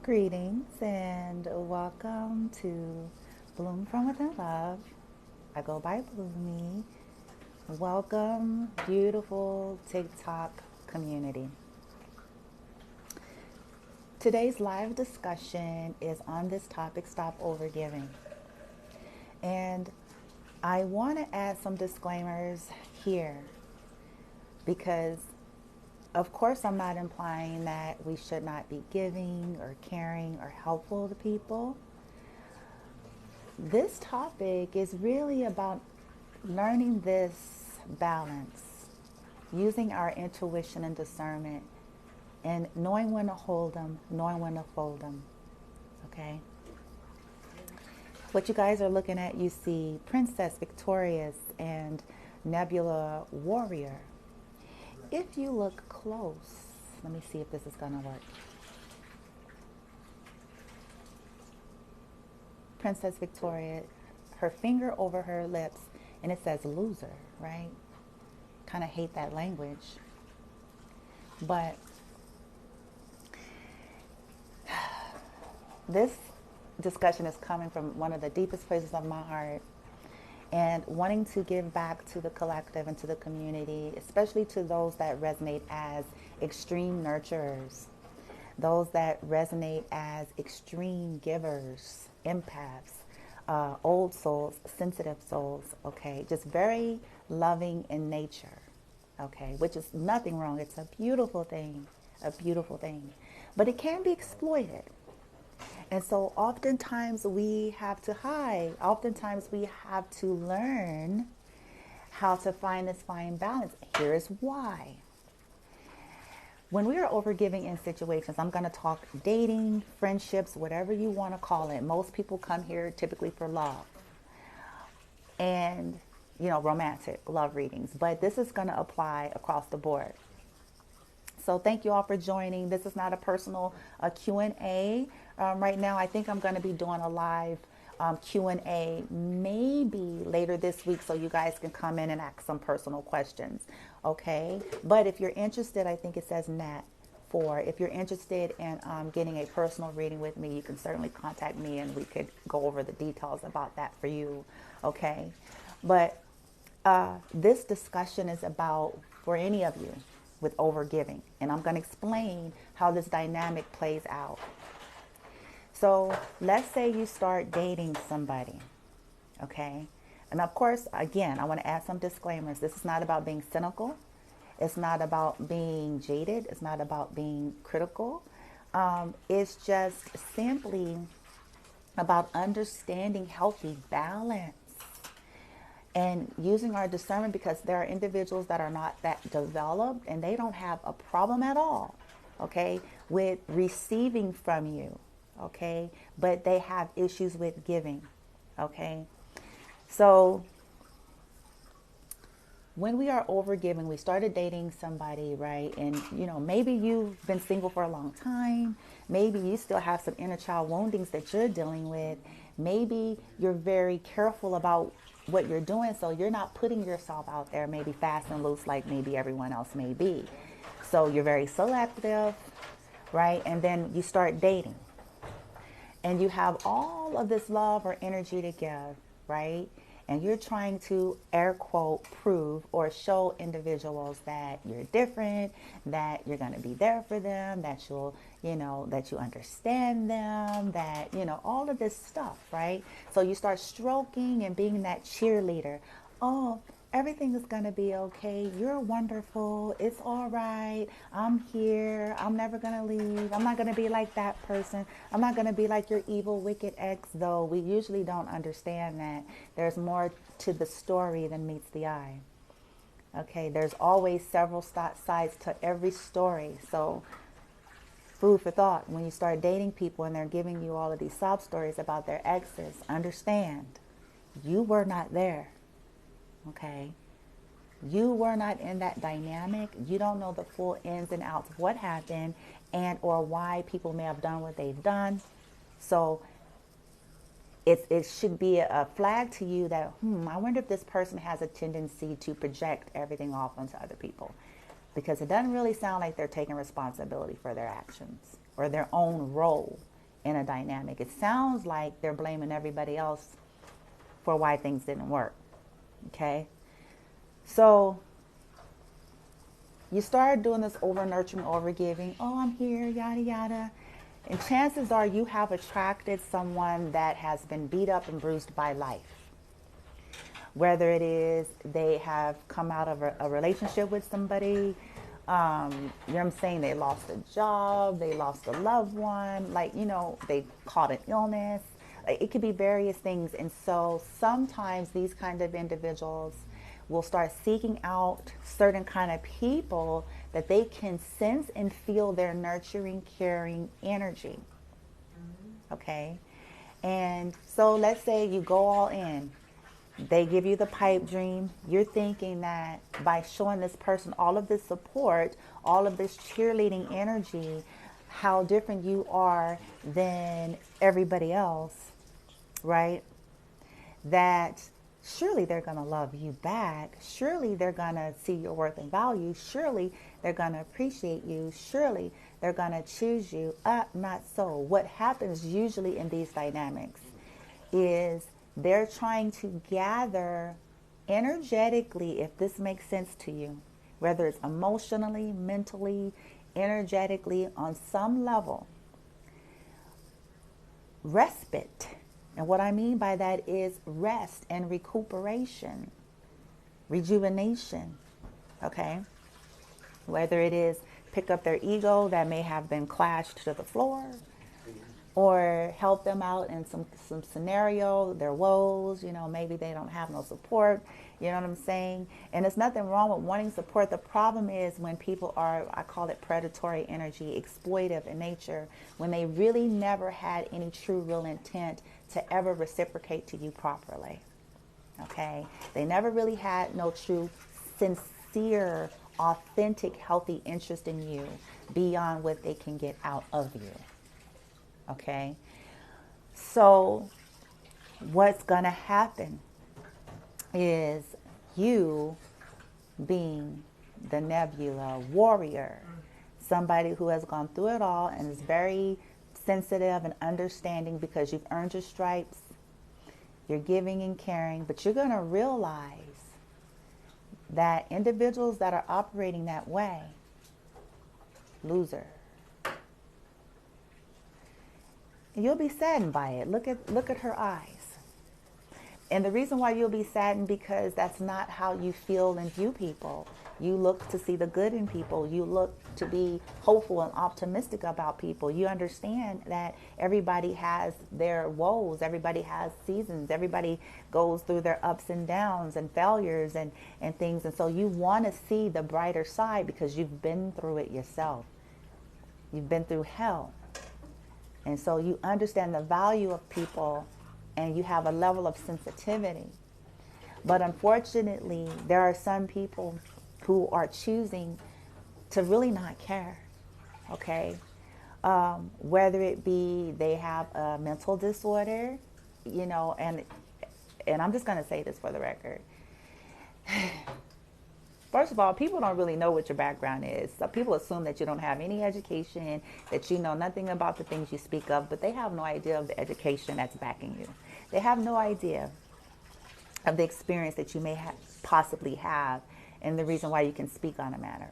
Greetings and welcome to Bloom from Within Love. I go by Bloomy. Welcome, beautiful TikTok community. Today's live discussion is on this topic, stop overgiving. And I want to add some disclaimers here because of course, I'm not implying that we should not be giving or caring or helpful to people. This topic is really about learning this balance, using our intuition and discernment, and knowing when to hold them, knowing when to fold them. Okay? What you guys are looking at, you see Princess Victorious and Nebula Warrior. If you look close, let me see if this is going to work. Princess Victoria, her finger over her lips, and it says loser, right? Kind of hate that language. But this discussion is coming from one of the deepest places of my heart, and wanting to give back to the collective and to the community, especially to those that resonate as extreme nurturers, those that resonate as extreme givers, empaths, old souls, sensitive souls, okay? Just very loving in nature, okay? Which is nothing wrong. It's a beautiful thing, a beautiful thing. But it can be exploited. And so oftentimes we have to hide. Oftentimes we have to learn how to find this fine balance. Here's why. When we are overgiving in situations, I'm going to talk dating, friendships, whatever you want to call it. Most people come here typically for love and, romantic love readings. But this is going to apply across the board. So thank you all for joining. This is not a personal Q&A. Right now, I think I'm going to be doing a live Q&A maybe later this week so you guys can come in and ask some personal questions, okay? But if you're interested, I think it says Nat 4. If you're interested in getting a personal reading with me, you can certainly contact me and we could go over the details about that for you, okay? But this discussion is about, for any of you, with overgiving. And I'm going to explain how this dynamic plays out. So let's say you start dating somebody, okay? And of course, again, I want to add some disclaimers. This is not about being cynical. It's not about being jaded. It's not about being critical. It's just simply about understanding healthy balance and using our discernment, because there are individuals that are not that developed and they don't have a problem at all, okay, with receiving from you, okay, but they have issues with giving, okay. So when we are overgiving, we started dating somebody, right? And, maybe you've been single for a long time. Maybe you still have some inner child woundings that you're dealing with. Maybe you're very careful about what you're doing, so you're not putting yourself out there maybe fast and loose like maybe everyone else may be. So you're very selective, right? And then you start dating. And you have all of this love or energy to give, right? And you're trying to, air quote, prove or show individuals that you're different, that you're going to be there for them, that you'll, that you understand them, that, all of this stuff, right? So you start stroking and being that cheerleader. Oh, everything is going to be okay. You're wonderful. It's all right. I'm here. I'm never going to leave. I'm not going to be like that person. I'm not going to be like your evil, wicked ex, though we usually don't understand that there's more to the story than meets the eye. Okay, there's always several sides to every story. So food for thought. When you start dating people and they're giving you all of these sob stories about their exes, understand you were not there. Okay, you were not in that dynamic. You don't know the full ins and outs of what happened and or why people may have done what they've done. So it should be a flag to you that, I wonder if this person has a tendency to project everything off onto other people, because it doesn't really sound like they're taking responsibility for their actions or their own role in a dynamic. It sounds like they're blaming everybody else for why things didn't work. Okay? So you start doing this over nurturing, over giving. Oh, I'm here, yada, yada. And chances are you have attracted someone that has been beat up and bruised by life. Whether it is they have come out of a relationship with somebody, you know what I'm saying, they lost a job, they lost a loved one, like, you know, they caught an illness. It could be various things. And so sometimes these kind of individuals will start seeking out certain kind of people that they can sense and feel their nurturing, caring energy. Okay? And so let's say you go all in. They give you the pipe dream. You're thinking that by showing this person all of this support, all of this cheerleading energy, how different you are than everybody else, right? That surely they're going to love you back. Surely they're going to see your worth and value. Surely they're going to appreciate you. Surely they're going to choose you. Not so. What happens usually in these dynamics is they're trying to gather energetically, if this makes sense to you, whether it's emotionally, mentally, energetically, on some level, respite. And what I mean by that is rest and recuperation, rejuvenation, okay? Whether it is pick up their ego that may have been clashed to the floor, or help them out in some scenario, their woes, you know, maybe they don't have no support, you know what I'm saying? And there's nothing wrong with wanting support. The problem is when people are, I call it predatory energy, exploitive in nature, when they really never had any true real intent to ever reciprocate to you properly, okay? They never really had no true, sincere, authentic, healthy interest in you beyond what they can get out of you. Okay, so what's going to happen is you being the Nebula Warrior, somebody who has gone through it all and is very sensitive and understanding because you've earned your stripes, you're giving and caring, but you're going to realize that individuals that are operating that way, loser. You'll be saddened by it. Look at her eyes. And the reason why you'll be saddened because that's not how you feel and view people. You look to see the good in people. You look to be hopeful and optimistic about people. You understand that everybody has their woes. Everybody has seasons. Everybody goes through their ups and downs and failures and things. And so you want to see the brighter side because you've been through it yourself. You've been through hell. And so you understand the value of people and you have a level of sensitivity. But unfortunately, there are some people who are choosing to really not care, okay? Whether it be they have a mental disorder, you know, and I'm just going to say this for the record. First of all, people don't really know what your background is. So people assume that you don't have any education, that you know nothing about the things you speak of, but they have no idea of the education that's backing you. They have no idea of the experience that you may possibly have and the reason why you can speak on a matter.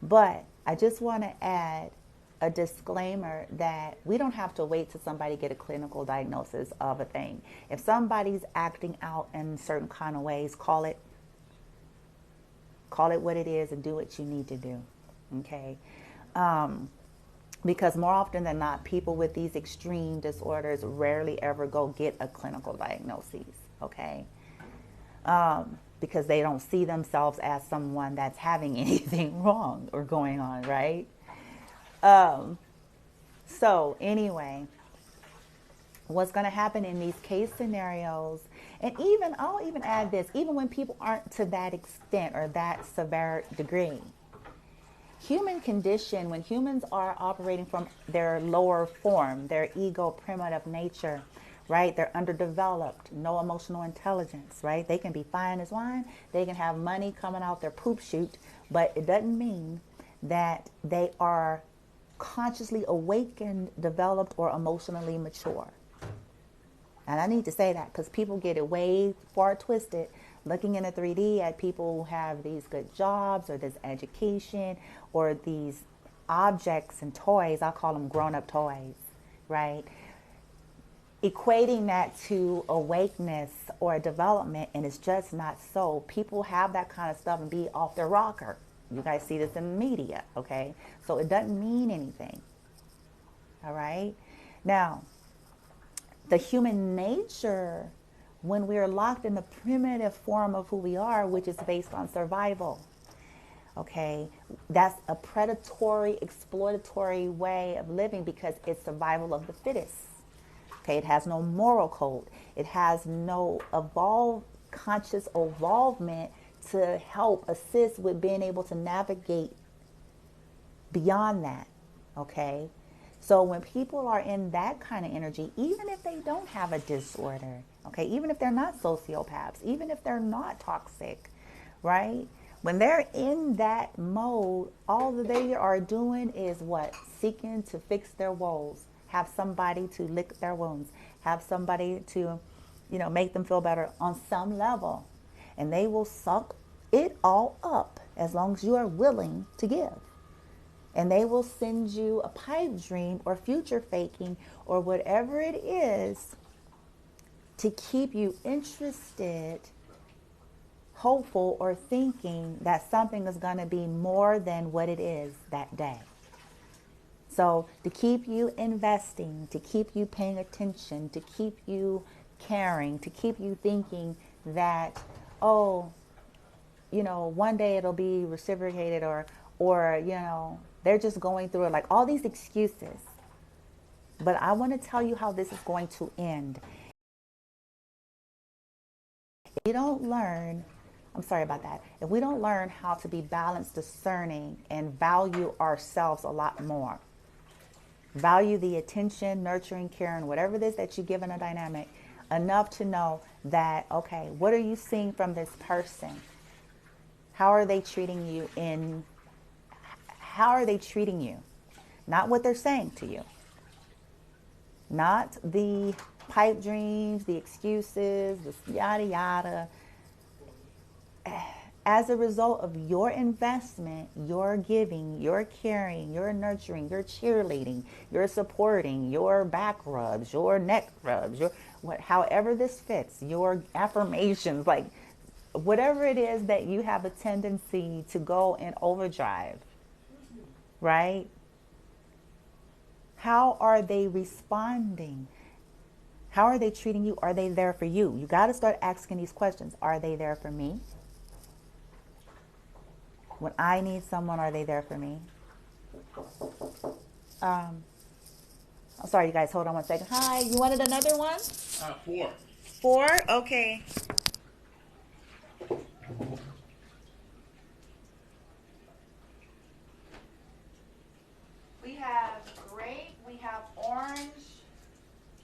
But I just want to add a disclaimer that we don't have to wait till somebody get a clinical diagnosis of a thing. If somebody's acting out in certain kind of ways, call it what it is and do what you need to do, okay? Because more often than not, people with these extreme disorders rarely ever go get a clinical diagnosis, okay? Because they don't see themselves as someone that's having anything wrong or going on, right? So anyway, what's going to happen in these case scenarios, and even, I'll even add this, even when people aren't to that extent or that severe degree, human condition, when humans are operating from their lower form, their ego primitive nature, right? They're underdeveloped, no emotional intelligence, right? They can be fine as wine. They can have money coming out their poop chute, but it doesn't mean that they are consciously awakened, developed, or emotionally mature. And I need to say that because people get it way far twisted, looking in the 3D at people who have these good jobs or this education or these objects and toys. I'll call them grown-up toys, right? Equating that to awakeness or development, and it's just not so. People have that kind of stuff and be off their rocker. You guys see this in the media, okay? So it doesn't mean anything, all right? Now, the human nature, when we are locked in the primitive form of who we are, which is based on survival, okay, that's a predatory, exploitatory way of living because it's survival of the fittest. Okay, it has no moral code. It has no conscious evolvement to help assist with being able to navigate beyond that. Okay, so when people are in that kind of energy, even if they don't have a disorder, okay, even if they're not sociopaths, even if they're not toxic, right? When they're in that mode, all that they are doing is what? Seeking to fix their woes, have somebody to lick their wounds, have somebody to, make them feel better on some level. And they will suck it all up as long as you are willing to give. And they will send you a pipe dream or future faking or whatever it is to keep you interested, hopeful, or thinking that something is going to be more than what it is that day. So to keep you investing, to keep you paying attention, to keep you caring, to keep you thinking that, one day it'll be reciprocated or they're just going through it, like all these excuses. But I want to tell you how this is going to end. If we don't learn, if we don't learn how to be balanced, discerning, and value ourselves a lot more, value the attention, nurturing, caring, whatever it is that you give in a dynamic, enough to know that, okay, what are you seeing from this person? How are they treating you Not what they're saying to you. Not the pipe dreams, the excuses, the yada yada. As a result of your investment, your giving, your caring, your nurturing, your cheerleading, your supporting, your back rubs, your neck rubs, however this fits, your affirmations, like whatever it is that you have a tendency to go in overdrive, right? How are they responding? How are they treating you? Are they there for you? You got to start asking these questions. Are they there for me? When I need someone, are they there for me? I'm sorry, you guys. Hold on one second. Hi, you wanted another one? 4. 4? Okay. We have grape, we have orange,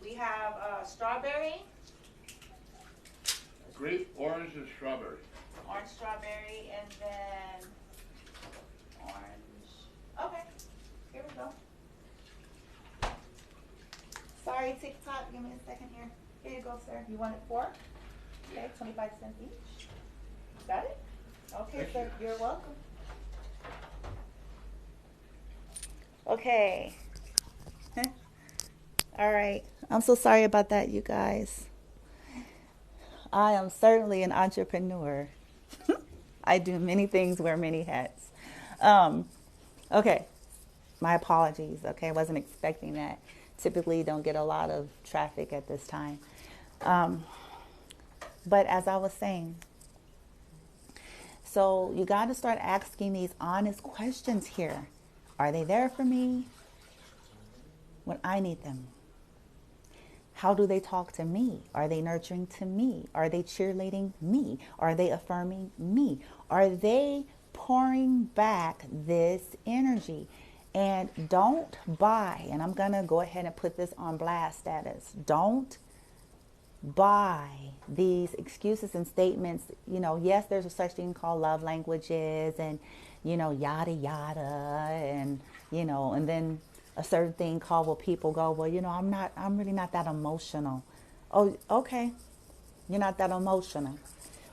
we have strawberry. Grape, orange, and strawberry. Orange, strawberry, and then orange. Okay, here we go. Sorry, TikTok, give me a second here. Here you go, sir. You wanted 4? Okay, 25 cents each. Got it? Okay, sir, you're welcome. Okay. All right. I'm so sorry about that, you guys. I am certainly an entrepreneur. I do many things, wear many hats. Okay. My apologies. Okay. I wasn't expecting that. Typically don't get a lot of traffic at this time. But as I was saying, so you got to start asking these honest questions here. Are they there for me when I need them? How do they talk to me? Are they nurturing to me? Are they cheerleading me? Are they affirming me? Are they pouring back this energy? And don't buy, and I'm going to go ahead and put this on blast status. Don't buy these excuses and statements. Yes, there's a such thing called love languages, and yada, yada. And, and then a certain thing called, well, people go, well, I'm really not that emotional. Oh, okay. You're not that emotional.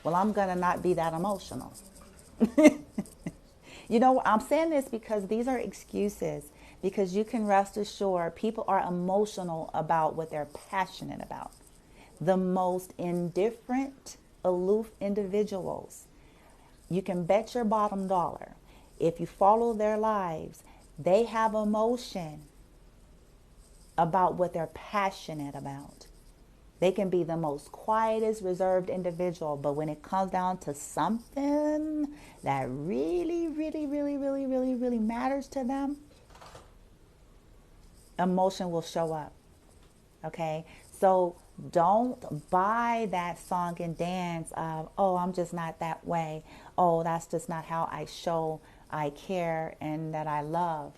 Well, I'm going to not be that emotional. I'm saying this because these are excuses, because you can rest assured people are emotional about what they're passionate about. The most indifferent, aloof individuals, you can bet your bottom dollar, if you follow their lives, they have emotion about what they're passionate about. They can be the most quietest, reserved individual, but when it comes down to something that really, really, really, really, really, really matters to them, emotion will show up. Okay? So don't buy that song and dance of, oh, I'm just not that way. Oh, that's just not how I show I care and that I love.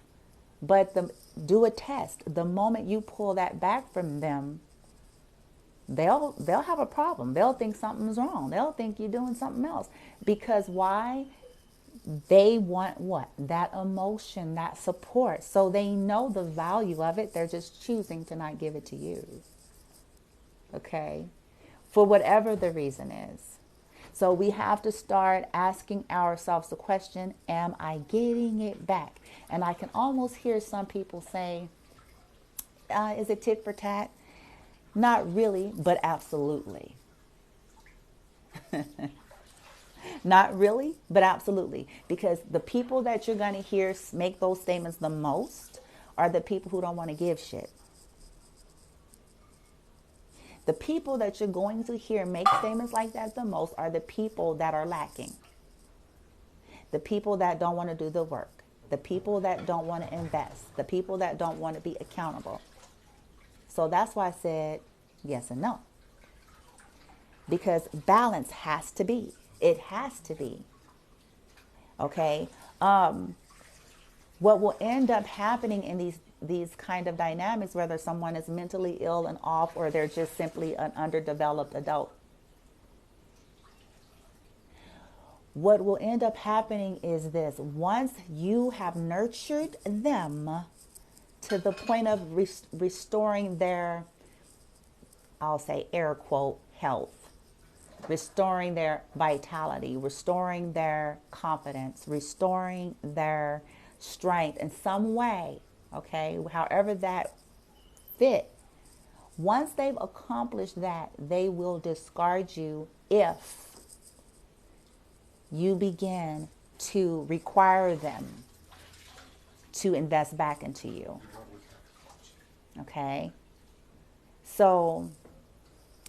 But do a test. The moment you pull that back from them, they'll have a problem. They'll think something's wrong. They'll think you're doing something else. Because why? They want what? That emotion, that support. So they know the value of it. They're just choosing to not give it to you. Okay? For whatever the reason is. So we have to start asking ourselves the question, am I getting it back? And I can almost hear some people say, is it tit for tat? Not really, but absolutely. Not really, but absolutely. Because the people that you're going to hear make those statements the most are the people who don't want to give shit. The people that you're going to hear make statements like that the most are the people that are lacking. The people that don't want to do the work. The people that don't want to invest. The people that don't want to be accountable. So that's why I said yes and no. Because balance has to be. It has to be. Okay? What will end up happening in these kind of dynamics, whether someone is mentally ill and off or they're just simply an underdeveloped adult, what will end up happening is this. Once you have nurtured them to the point of restoring their, I'll say air quote, health, restoring their vitality, restoring their confidence, restoring their strength in some way, okay, however that fit. Once they've accomplished that, they will discard you if you begin to require them to invest back into you. Okay? So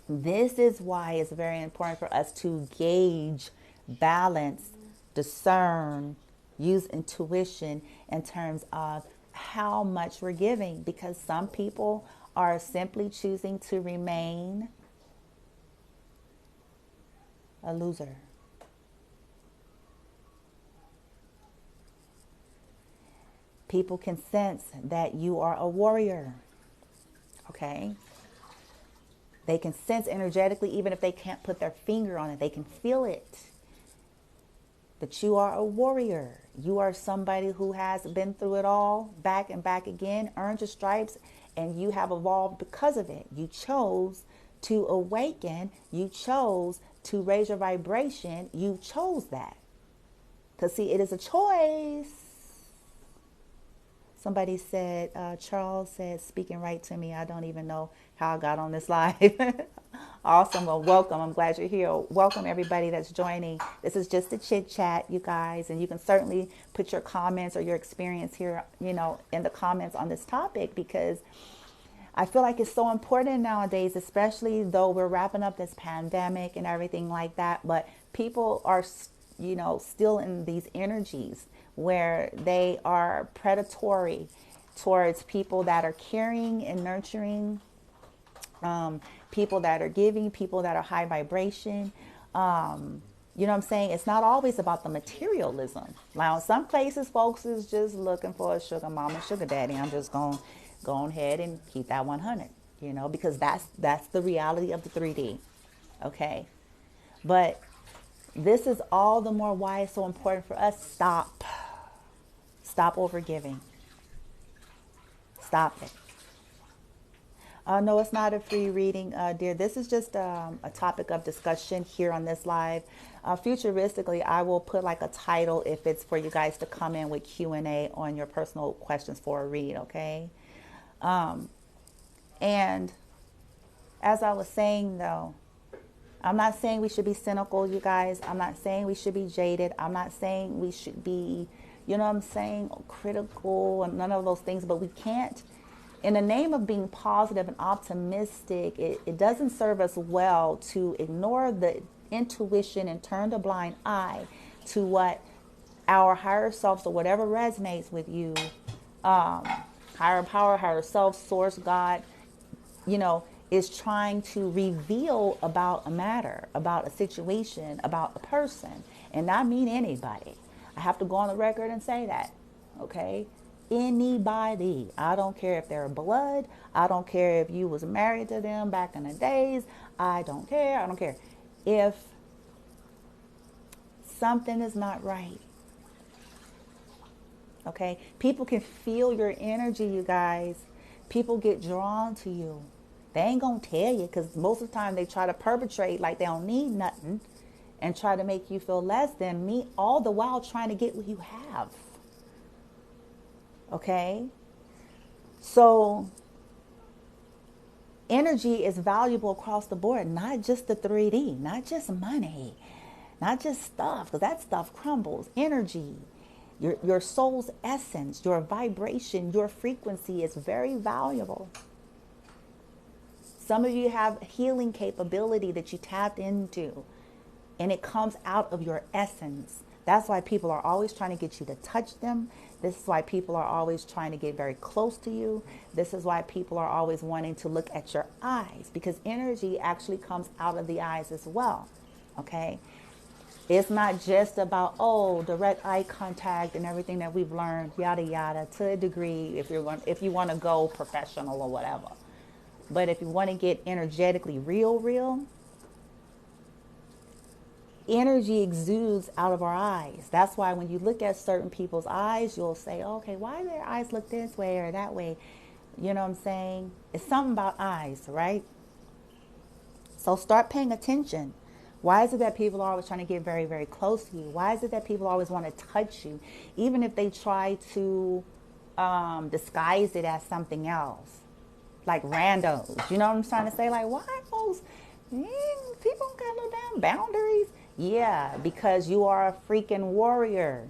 this is why it's very important for us to gauge, balance, discern, use intuition in terms of how much we're giving, because some people are simply choosing to remain a loser. People can sense that you are a warrior. Okay? They can sense energetically, even if they can't put their finger on it, they can feel it. That you are a warrior. You are somebody who has been through it all, back and back again, earned your stripes, and you have evolved because of it. You chose to awaken. You chose to raise your vibration. You chose that. Because see, it is a choice. Somebody said, Charles said, speaking right to me. I don't even know how I got on this live. Awesome. Well, welcome. I'm glad you're here. Welcome everybody that's joining. This is just a chit chat, you guys. And you can certainly put your comments or your experience here, in the comments on this topic, because I feel like it's so important nowadays, especially though we're wrapping up this pandemic and everything like that. But people are, still in these energies where they are predatory towards people that are caring and nurturing, people that are giving, people that are high vibration. You know what I'm saying? It's not always about the materialism. Now, in some places, folks is just looking for a sugar mama, sugar daddy. I'm just going to go ahead and keep that 100, because that's the reality of the 3D. Okay. But This is all the more why it's so important for us. Stop overgiving. Stop it. No, it's not a free reading, dear. This is just a topic of discussion here on this live. Futuristically, I will put like a title if it's for you guys to come in with Q&A on your personal questions for a read, okay? And as I was saying, though, I'm not saying we should be cynical, you guys. I'm not saying we should be jaded. I'm not saying we should be, you know what I'm saying, critical and none of those things. But we can't, in the name of being positive and optimistic, it doesn't serve us well to ignore the intuition and turn a blind eye to what our higher selves or whatever resonates with you, higher power, higher self, source, God, you know, is trying to reveal about a matter, about a situation, about a person, and not mean anybody. I have to go on the record and say that, okay? Anybody. I don't care if they're blood. I don't care if you was married to them back in the days. I don't care. I don't care. If something is not right, okay? People can feel your energy, you guys. People get drawn to you. They ain't gonna tell you because most of the time they try to perpetrate like they don't need nothing and try to make you feel less than me, all the while trying to get what you have. Okay? So energy is valuable across the board, not just the 3D, not just money, not just stuff, because that stuff crumbles. Energy, your soul's essence, your vibration, your frequency is very valuable. Some of you have healing capability that you tapped into, and it comes out of your essence. That's why people are always trying to get you to touch them. This is why people are always trying to get very close to you. This is why people are always wanting to look at your eyes, because energy actually comes out of the eyes as well, okay? It's not just about, oh, direct eye contact and everything that we've learned, yada, yada, to a degree, if you want to go professional or whatever. But if you want to get energetically real, energy exudes out of our eyes. That's why when you look at certain people's eyes, you'll say, okay, why do their eyes look this way or that way? You know what I'm saying? It's something about eyes, right? So start paying attention. Why is it that people are always trying to get very, very close to you? Why is it that people always want to touch you? Even if they try to disguise it as something else. Like randos, you know what I'm trying to say? Like, why folks, people don't got no damn boundaries? Yeah, because you are a freaking warrior.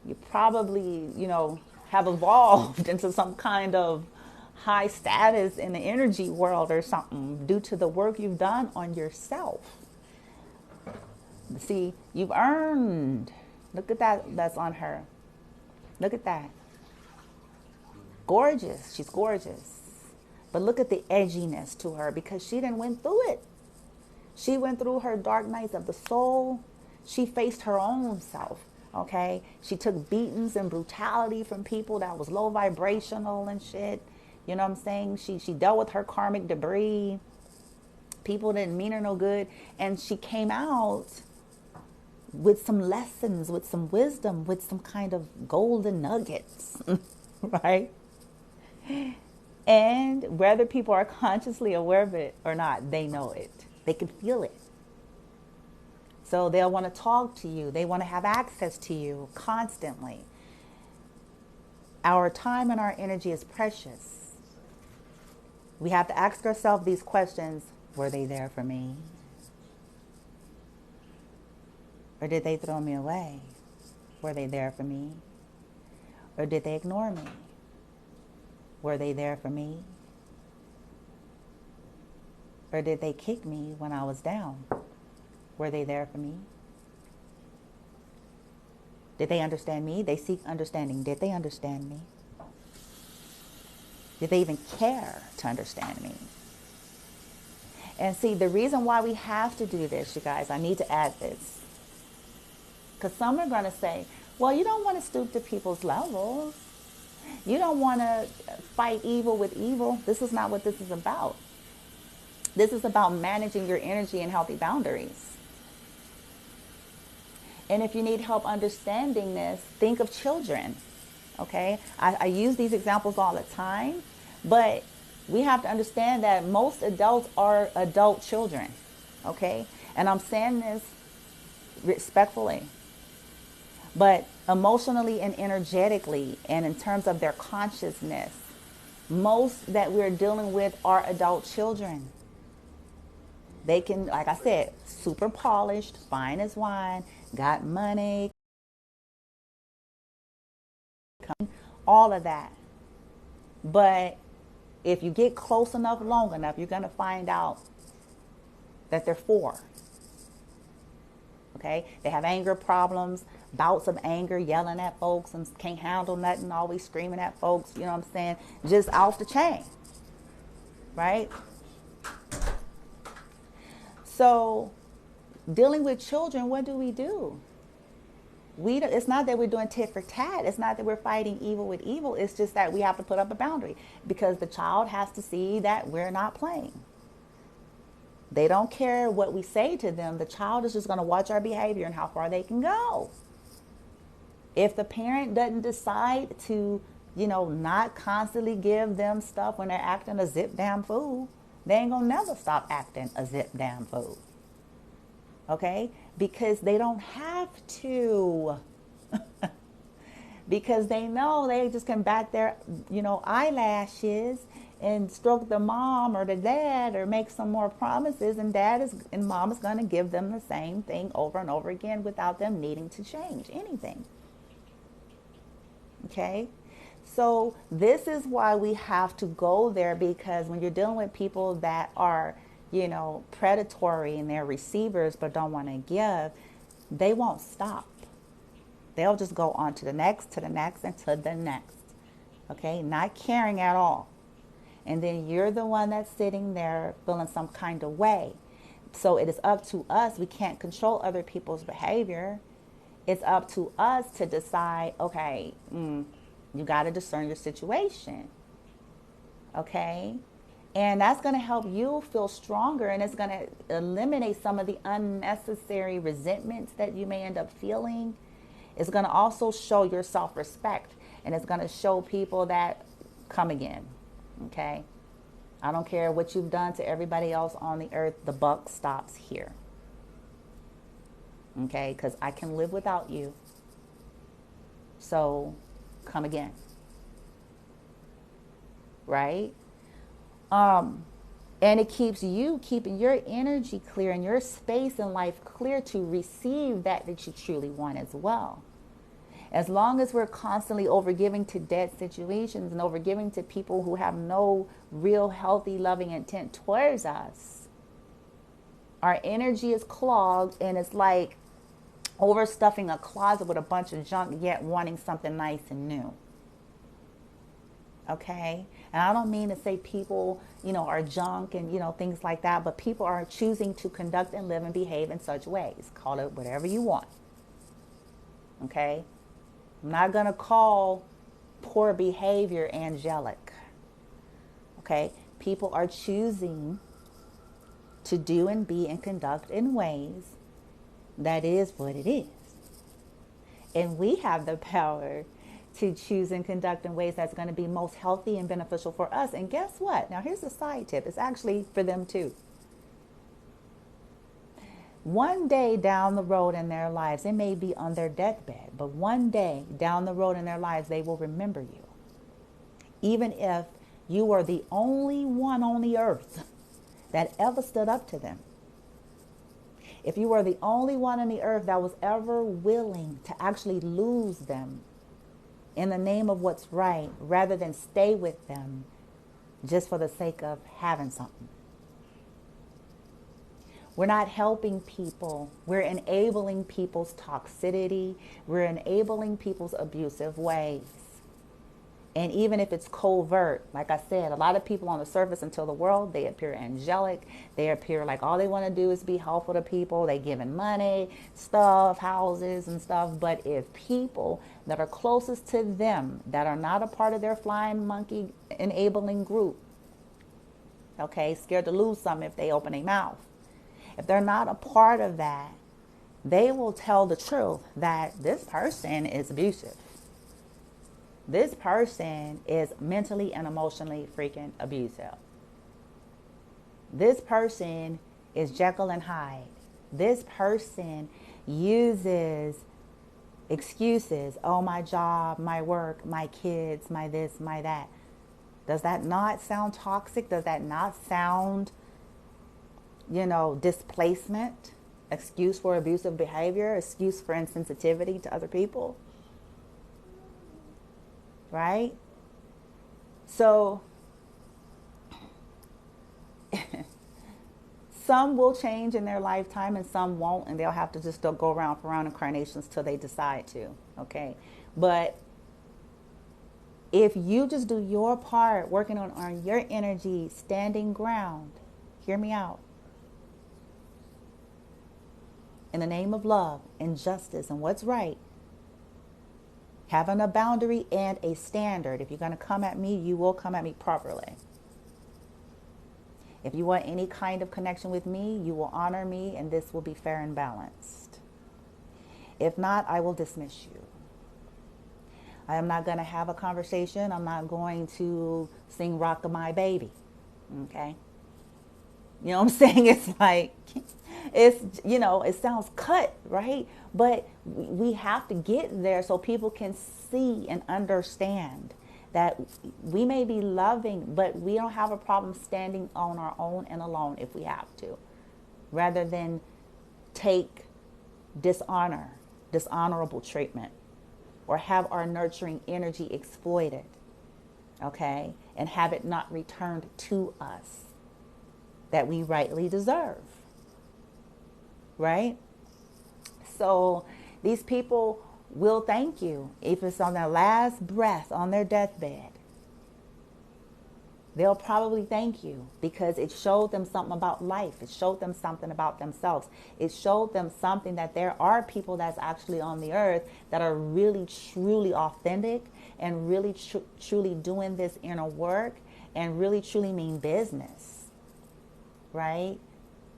You probably, you know, have evolved into some kind of high status in the energy world or something due to the work you've done on yourself. See, you've earned. Look at that, that's on her. Look at that. Gorgeous, she's gorgeous. But look at the edginess to her because she didn't went through it. She went through her dark nights of the soul. She faced her own self, okay? She took beatings and brutality from people that was low vibrational and shit. You know what I'm saying? She dealt with her karmic debris. People didn't mean her no good. And she came out with some lessons, with some wisdom, with some kind of golden nuggets, right? And whether people are consciously aware of it or not, they know it. They can feel it. So they'll want to talk to you. They want to have access to you constantly. Our time and our energy is precious. We have to ask ourselves these questions. Were they there for me? Or did they throw me away? Were they there for me? Or did they ignore me? Were they there for me? Or did they kick me when I was down? Were they there for me? Did they understand me? They seek understanding. Did they understand me? Did they even care to understand me? And see, the reason why we have to do this, you guys, I need to add this. Because some are going to say, well, you don't want to stoop to people's levels. You don't want to fight evil with evil. This is not what this is about. This is about managing your energy and healthy boundaries. And if you need help understanding this, think of children. Okay, I use these examples all the time, but we have to understand that most adults are adult children. Okay, and I'm saying this respectfully, but emotionally and energetically, and in terms of their consciousness, most that we're dealing with are adult children. They can, like I said, super polished, fine as wine, got money, all of that. But if you get close enough, long enough, you're going to find out that they're four. Okay? They have anger problems, bouts of anger, yelling at folks and can't handle nothing, always screaming at folks, you know what I'm saying? Just off the chain. Right? So, dealing with children, what do? It's not that we're doing tit for tat. It's not that we're fighting evil with evil. It's just that we have to put up a boundary because the child has to see that we're not playing. They don't care what we say to them. The child is just going to watch our behavior and how far they can go. If the parent doesn't decide to, not constantly give them stuff when they're acting a zip damn fool, they ain't going to never stop acting a zip damn fool. Okay? Because they don't have to. Because they know they just can bat their, eyelashes and stroke the mom or the dad or make some more promises, and mom is going to give them the same thing over and over again without them needing to change anything. Okay? So this is why we have to go there, because when you're dealing with people that are, predatory and they're receivers but don't want to give, they won't stop. They'll just go on to the next, and to the next. Okay? Not caring at all. And then you're the one that's sitting there feeling some kind of way. So it is up to us. We can't control other people's behavior. It's up to us to decide, okay, you got to discern your situation. Okay? And that's going to help you feel stronger, and it's going to eliminate some of the unnecessary resentments that you may end up feeling. It's going to also show your self-respect, and it's going to show people that come again. Okay? I don't care what you've done to everybody else on the earth. The buck stops here. Okay? Because I can live without you. So, come again. Right? And it keeps you keeping your energy clear and your space in life clear to receive that you truly want as well. As long as we're constantly overgiving to dead situations and overgiving to people who have no real healthy, loving intent towards us, our energy is clogged, and it's like overstuffing a closet with a bunch of junk, yet wanting something nice and new. Okay? And I don't mean to say people, are junk and, things like that, but people are choosing to conduct and live and behave in such ways. Call it whatever you want. Okay? I'm not going to call poor behavior angelic. Okay? People are choosing to do and be and conduct in ways that is what it is. And we have the power to choose and conduct in ways that's going to be most healthy and beneficial for us. And guess what? Now, here's a side tip. It's actually for them too. One day down the road in their lives, it may be on their deathbed, but one day down the road in their lives, they will remember you. Even if you were the only one on the earth that ever stood up to them. If you were the only one on the earth that was ever willing to actually lose them in the name of what's right, rather than stay with them just for the sake of having something. We're not helping people. We're enabling people's toxicity. We're enabling people's abusive ways. And even if it's covert, like I said, a lot of people on the surface until the world, they appear angelic. They appear like all they want to do is be helpful to people. They giving money, stuff, houses and stuff. But if people that are closest to them, that are not a part of their flying monkey enabling group, okay, scared to lose something if they open their mouth. If they're not a part of that, they will tell the truth that this person is abusive. This person is mentally and emotionally freaking abusive. This person is Jekyll and Hyde. This person uses excuses. Oh, my job, my work, my kids, my this, my that. Does that not sound toxic? Does that not sound, displacement? Excuse for abusive behavior? Excuse for insensitivity to other people? Right? So some will change in their lifetime and some won't, and they'll have to just go around for round incarnations till they decide to. Okay? But if you just do your part, working on your energy, standing ground, hear me out. In the name of love and justice and what's right, having a boundary and a standard. If you're going to come at me, you will come at me properly. If you want any kind of connection with me, you will honor me, and this will be fair and balanced. If not, I will dismiss you. I am not going to have a conversation. I'm not going to sing Rock-a-My Baby. Okay? You know what I'm saying? It's like, it sounds cut, right? But we have to get there so people can see and understand that we may be loving, but we don't have a problem standing on our own and alone if we have to, rather than take dishonorable treatment, or have our nurturing energy exploited, okay, and have it not returned to us that we rightly deserve, right? So these people will thank you if it's on their last breath on their deathbed. They'll probably thank you because it showed them something about life. It showed them something about themselves. It showed them something that there are people that's actually on the earth that are really, truly authentic and really, truly doing this inner work and really, truly mean business, right?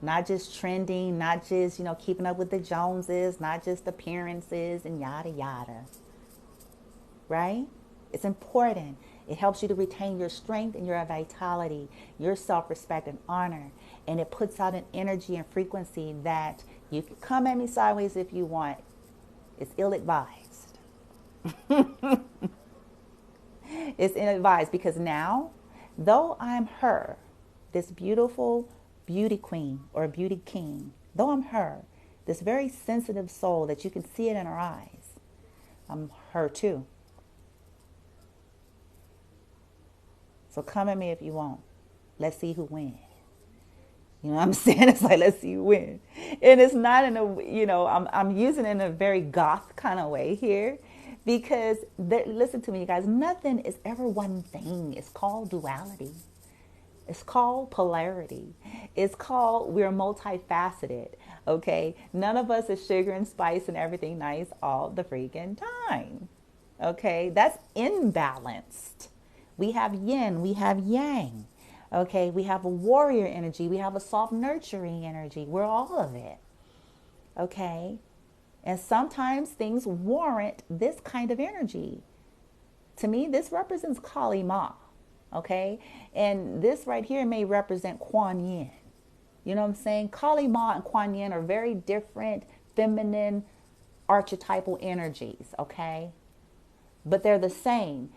Not just trending, not just, keeping up with the Joneses, not just appearances and yada, yada, right? It's important. It helps you to retain your strength and your vitality, your self-respect and honor. And it puts out an energy and frequency that you can come at me sideways if you want. It's ill-advised. It's ill-advised because now, though I'm her, this beautiful beauty queen or beauty king, though I'm her, this very sensitive soul that you can see it in her eyes, I'm her too. So come at me if you want. Let's see who wins. You know what I'm saying? It's like, let's see who wins. And it's not in a, I'm using it in a very goth kind of way here. Because, listen to me, you guys, nothing is ever one thing. It's called duality. It's called polarity. It's called we're multifaceted, okay? None of us is sugar and spice and everything nice all the freaking time, okay? That's imbalanced. We have yin, we have yang, okay? We have a warrior energy. We have a soft nurturing energy. We're all of it, okay? And sometimes things warrant this kind of energy. To me, this represents Kali Ma, okay? And this right here may represent Kuan Yin. You know what I'm saying? Kali Ma and Kuan Yin are very different feminine archetypal energies, okay? But they're the same.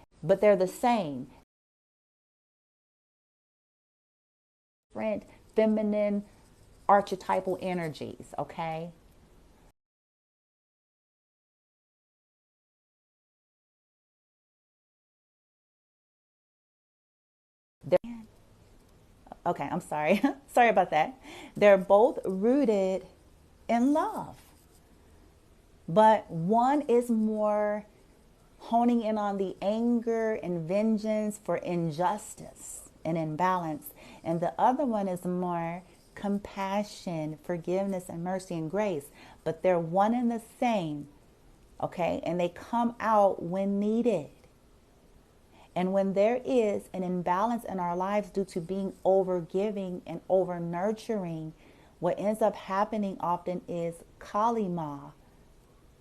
Different feminine archetypal energies, okay? Okay, I'm sorry. Sorry about that. They're both rooted in love. But one is more honing in on the anger and vengeance for injustice and imbalance. And the other one is more compassion, forgiveness, and mercy and grace. But they're one and the same, okay? And they come out when needed. And when there is an imbalance in our lives due to being over giving and over nurturing, what ends up happening often is Kali Ma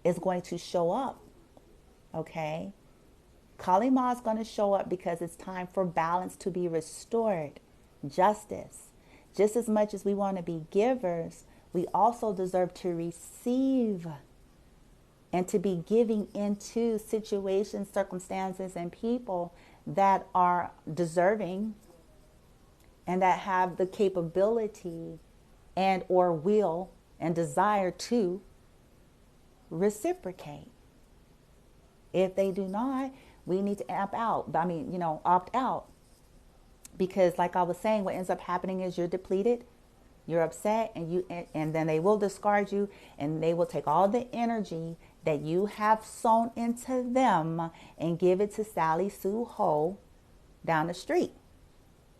is going to show up. Okay? Kali Ma is going to show up because it's time for balance to be restored. Justice. Just as much as we want to be givers, we also deserve to receive and to be giving into situations, circumstances, and people that are deserving and that have the capability and or will and desire to reciprocate. If they do not, we need to opt out. Because like I was saying, what ends up happening is you're depleted, you're upset, and then they will discard you, and they will take all the energy that you have sown into them and give it to Sally Sue Ho down the street.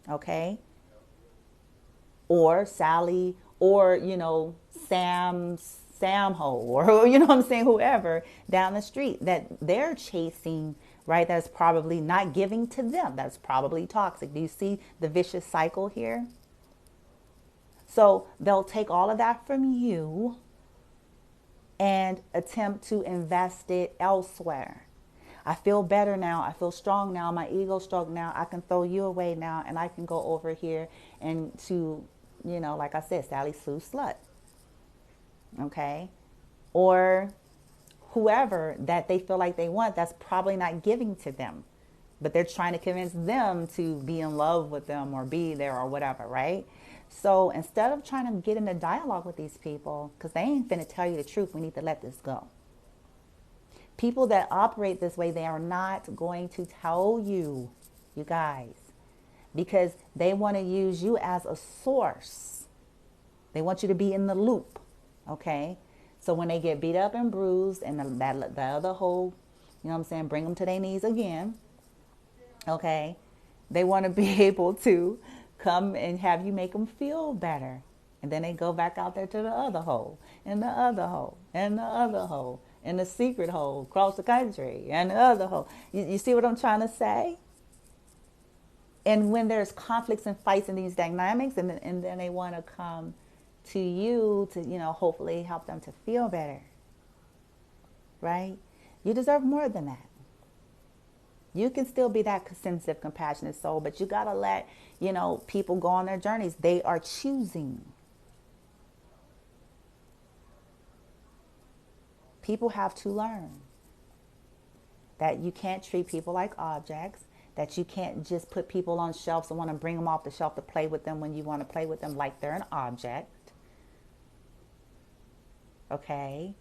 Okay? Or Sally, or Sam Ho, or what I'm saying, whoever down the street that they're chasing, right? That's probably not giving to them. That's probably toxic. Do you see the vicious cycle here? So they'll take all of that from you and attempt to invest it elsewhere. I feel better now. I feel strong now. My ego's strong now. I can throw you away now, and I can go over here and to, like I said, Sally Sue Slut. Okay? Or whoever that they feel like they want, that's probably not giving to them, but they're trying to convince them to be in love with them or be there or whatever, right? So instead of trying to get in a dialogue with these people, because they ain't finna tell you the truth, we need to let this go. People that operate this way, they are not going to tell you, you guys, because they want to use you as a source. They want you to be in the loop, okay? So when they get beat up and bruised and the other whole, bring them to their knees again, okay? They want to be able to come and have you make them feel better. And then they go back out there to the other hole, and the other hole, and the other hole, and the secret hole across the country, and the other hole. You see what I'm trying to say? And when there's conflicts and fights in these dynamics, and then they want to come to you to, hopefully help them to feel better, right? You deserve more than that. You can still be that sensitive, compassionate soul, but you got to let, people go on their journeys. They are choosing. People have to learn that you can't treat people like objects, that you can't just put people on shelves and want to bring them off the shelf to play with them when you want to play with them like they're an object. Okay?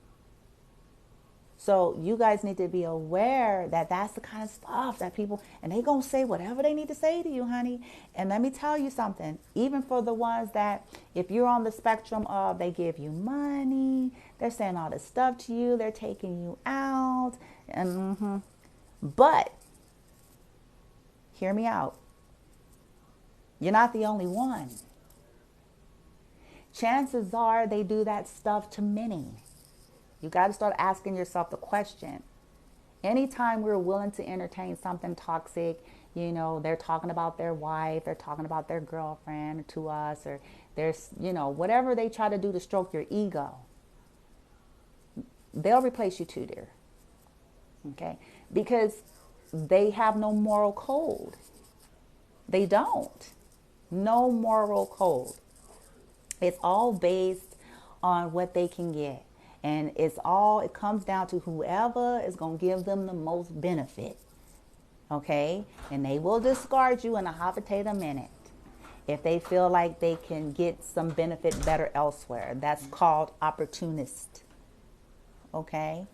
So you guys need to be aware that that's the kind of stuff that people, and they gonna say whatever they need to say to you, honey. And let me tell you something, even for the ones that, if you're on the spectrum of they give you money, they're saying all this stuff to you, they're taking you out, and but hear me out. You're not the only one. Chances are they do that stuff to many. You got to start asking yourself the question. Anytime we're willing to entertain something toxic, they're talking about their wife, they're talking about their girlfriend to us, or there's, whatever they try to do to stroke your ego, they'll replace you too, dear. Okay? Because they have no moral code. They don't. No moral code. It's all based on what they can get. And it comes down to whoever is going to give them the most benefit. Okay? And they will discard you in a hot potato minute if they feel like they can get some benefit better elsewhere. That's called opportunist. Okay?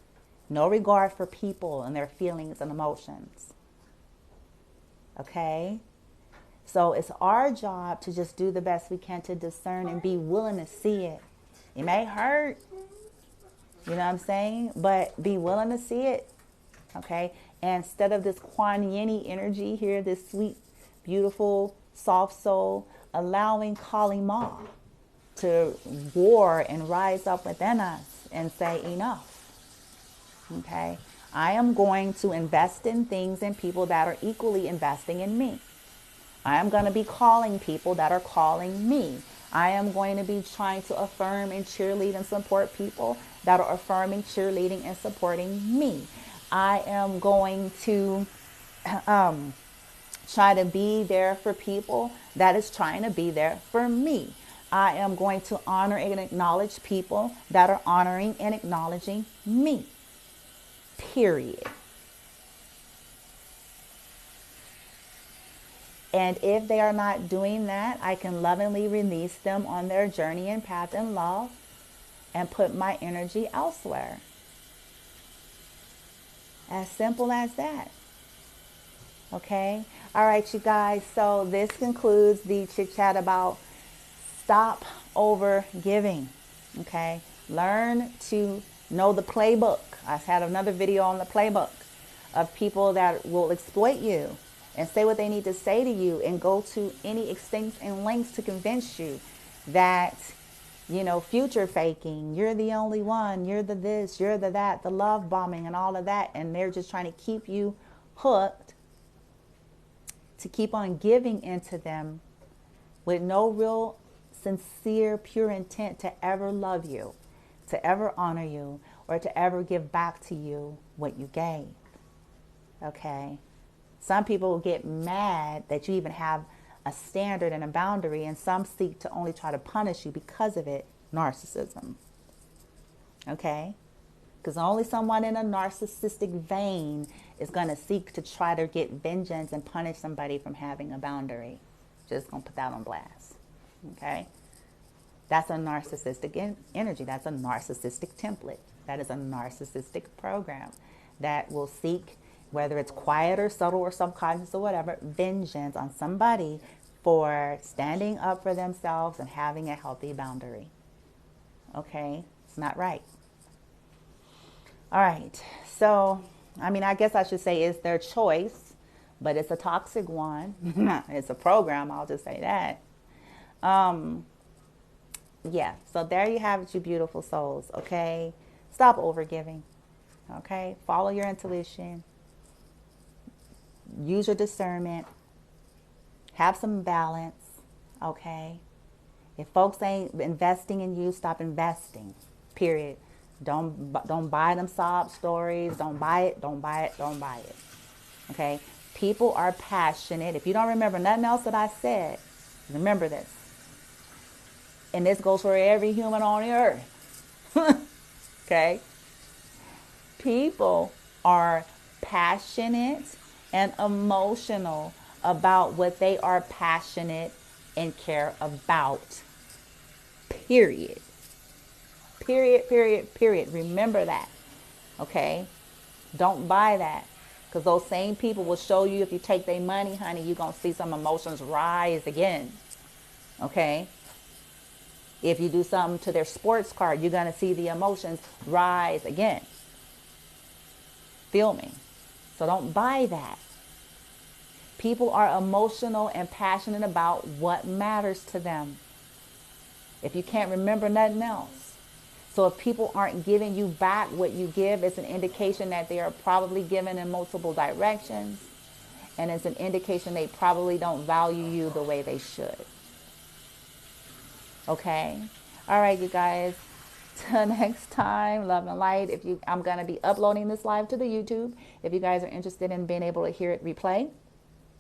No regard for people and their feelings and emotions. Okay? So it's our job to just do the best we can to discern and be willing to see it. It may hurt. You know what I'm saying? But be willing to see it, okay? And instead of this Kuan Yin energy here, this sweet, beautiful, soft soul, allowing Kali Ma to war and rise up within us and say enough, okay? I am going to invest in things and people that are equally investing in me. I am going to be calling people that are calling me. I am going to be trying to affirm and cheerlead and support people that are affirming, cheerleading, and supporting me. I am going to try to be there for people that is trying to be there for me. I am going to honor and acknowledge people that are honoring and acknowledging me. Period. And if they are not doing that, I can lovingly release them on their journey and path in love and put my energy elsewhere. As simple as that. Okay? All right, you guys. So this concludes the chit chat about stop over giving. Okay? Learn to know the playbook. I had another video on the playbook of people that will exploit you and say what they need to say to you and go to any extents and lengths to convince you that, you know, future faking, you're the only one, you're the this, you're the that, the love bombing and all of that. And they're just trying to keep you hooked to keep on giving into them with no real sincere, pure intent to ever love you, to ever honor you, or to ever give back to you what you gave. Okay? Some people will get mad that you even have a standard and a boundary, and some seek to only try to punish you because of it. Narcissism. Okay? Because only someone in a narcissistic vein is going to seek to try to get vengeance and punish somebody from having a boundary. Just going to put that on blast. Okay? That's a narcissistic energy. That's a narcissistic template. That is a narcissistic program that will seek, whether it's quiet or subtle or subconscious or whatever, vengeance on somebody for standing up for themselves and having a healthy boundary. Okay? It's not right. All right. So, I mean, I guess I should say it's their choice, but it's a toxic one. It's a program. I'll just say that. Yeah. So there you have it, you beautiful souls. Okay? Stop overgiving. Okay? Follow your intuition. Use your discernment. Have some balance. Okay? If folks ain't investing in you, stop investing. Period. Don't buy them sob stories. Don't buy it. Don't buy it. Don't buy it. Okay? People are passionate. If you don't remember nothing else that I said, remember this. And this goes for every human on the earth. Okay? People are passionate and emotional about what they are passionate and care about. Period. Period, period, period. Remember that. Okay? Don't buy that. Because those same people will show you, if you take their money, honey, you're going to see some emotions rise again. Okay? If you do something to their sports card, you're going to see the emotions rise again. Feel me? So don't buy that. People are emotional and passionate about what matters to them. If you can't remember nothing else. So if people aren't giving you back what you give, it's an indication that they are probably given in multiple directions. And it's an indication they probably don't value you the way they should. Okay? All right, you guys. Till next time, love and light. I'm going to be uploading this live to the YouTube. If you guys are interested in being able to hear it replay,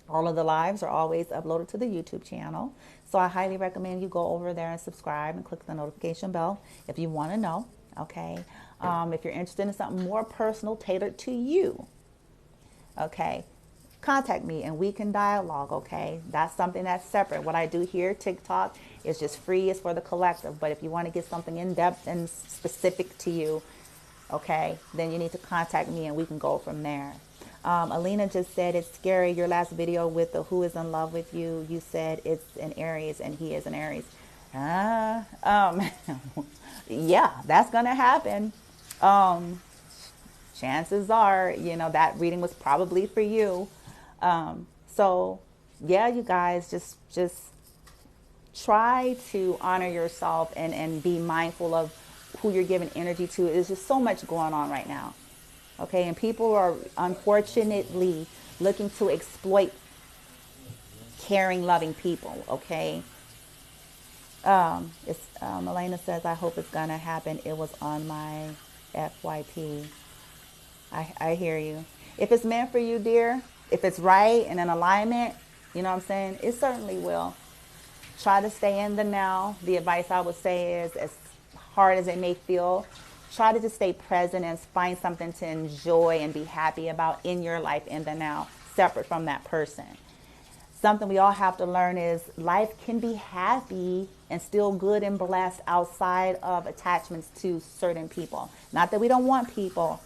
all of the lives are always uploaded to the YouTube channel. So I highly recommend you go over there and subscribe and click the notification bell if you want to know. Okay. If you're interested in something more personal, tailored to you, okay, contact me and we can dialogue. Okay. That's something that's separate. What I do here, TikTok, is just free. It's for the collective. But if you want to get something in depth and specific to you, okay, then you need to contact me and we can go from there. Alina just said it's scary. Your last video with the who is in love with you, you said it's an Aries and he is an Aries. Yeah, that's going to happen. Chances are, that reading was probably for you. So yeah, you guys just try to honor yourself and be mindful of who you're giving energy to. There's just so much going on right now. Okay, and people are unfortunately looking to exploit caring, loving people, okay? Elena says, I hope it's going to happen. It was on my FYP. I hear you. If it's meant for you, dear, if it's right and in alignment, you know what I'm saying? It certainly will. Try to stay in the now. The advice I would say is, as hard as it may feel, try to just stay present and find something to enjoy and be happy about in your life in the now, separate from that person. Something we all have to learn is life can be happy and still good and blessed outside of attachments to certain people. Not that we don't want people,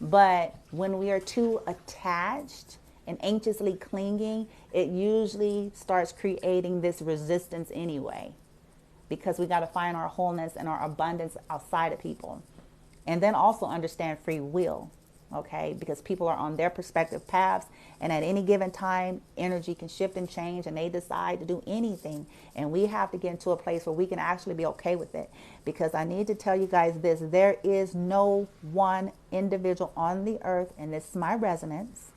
but when we are too attached and anxiously clinging, it usually starts creating this resistance anyway, because we got to find our wholeness and our abundance outside of people. And then also understand free will, okay? Because people are on their perspective paths, and at any given time, energy can shift and change, and they decide to do anything. And we have to get into a place where we can actually be okay with it. Because I need to tell you guys this, there is no one individual on the earth, and this is my resonance.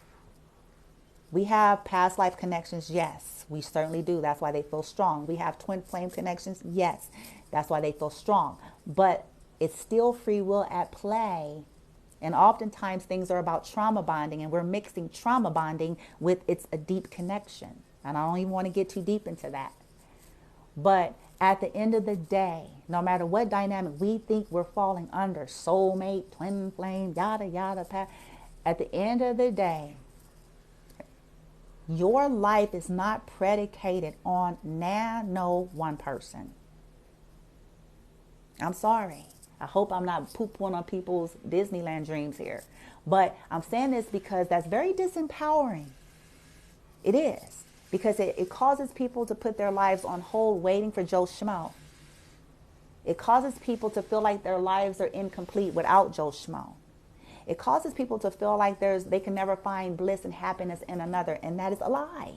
We have past life connections, yes, we certainly do. That's why they feel strong. We have twin flame connections, yes, that's why they feel strong. But it's still free will at play. And oftentimes things are about trauma bonding, and we're mixing trauma bonding with it's a deep connection. And I don't even want to get too deep into that. But at the end of the day, no matter what dynamic we think we're falling under, soulmate, twin flame, yada, yada, at the end of the day, your life is not predicated on no one person. I'm sorry. I hope I'm not poo-pooing on people's Disneyland dreams here. But I'm saying this because that's very disempowering. It is. Because it causes people to put their lives on hold waiting for Joe Schmo. It causes people to feel like their lives are incomplete without Joe Schmo. It causes people to feel like they can never find bliss and happiness in another. And that is a lie.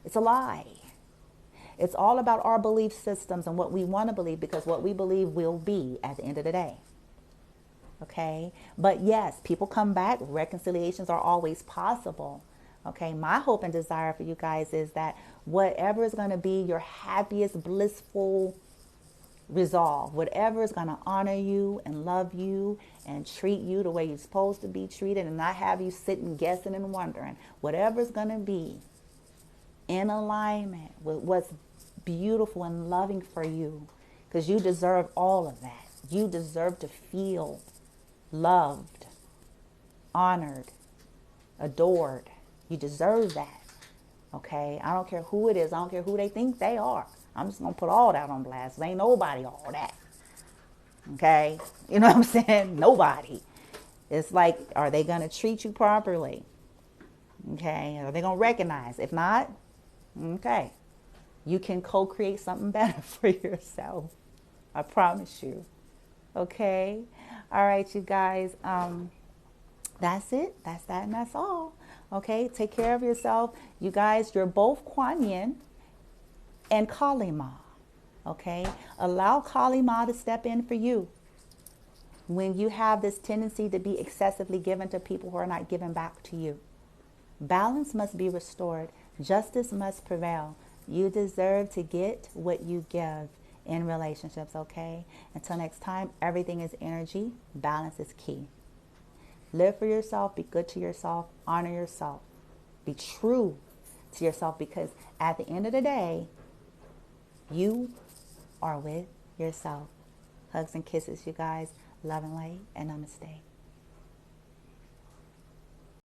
It's a lie. It's all about our belief systems and what we want to believe, because what we believe will be at the end of the day. Okay? But yes, people come back. Reconciliations are always possible. Okay? My hope and desire for you guys is that whatever is going to be your happiest, blissful resolve, whatever is going to honor you and love you and treat you the way you're supposed to be treated and not have you sitting guessing and wondering, whatever is going to be in alignment with what's beautiful and loving for you, because you deserve all of that. You deserve to feel loved, honored, adored. You deserve that. Okay? I don't care who it is. I don't care who they think they are. I'm just going to put all that on blast. Ain't nobody all that. Okay? You know what I'm saying? Nobody. It's like, are they going to treat you properly? Okay? Are they going to recognize? If not, okay. You can co-create something better for yourself. I promise you. Okay? All right, you guys. That's it. That's that and that's all. Okay? Take care of yourself. You guys, you're both Kuan Yin and Kali Ma. Okay? Allow Kali Ma to step in for you when you have this tendency to be excessively given to people who are not giving back to you. Balance must be restored. Justice must prevail. You deserve to get what you give in relationships, okay? Until next time, everything is energy. Balance is key. Live for yourself. Be good to yourself. Honor yourself. Be true to yourself, because at the end of the day, you are with yourself. Hugs and kisses, you guys. Love and light, and namaste.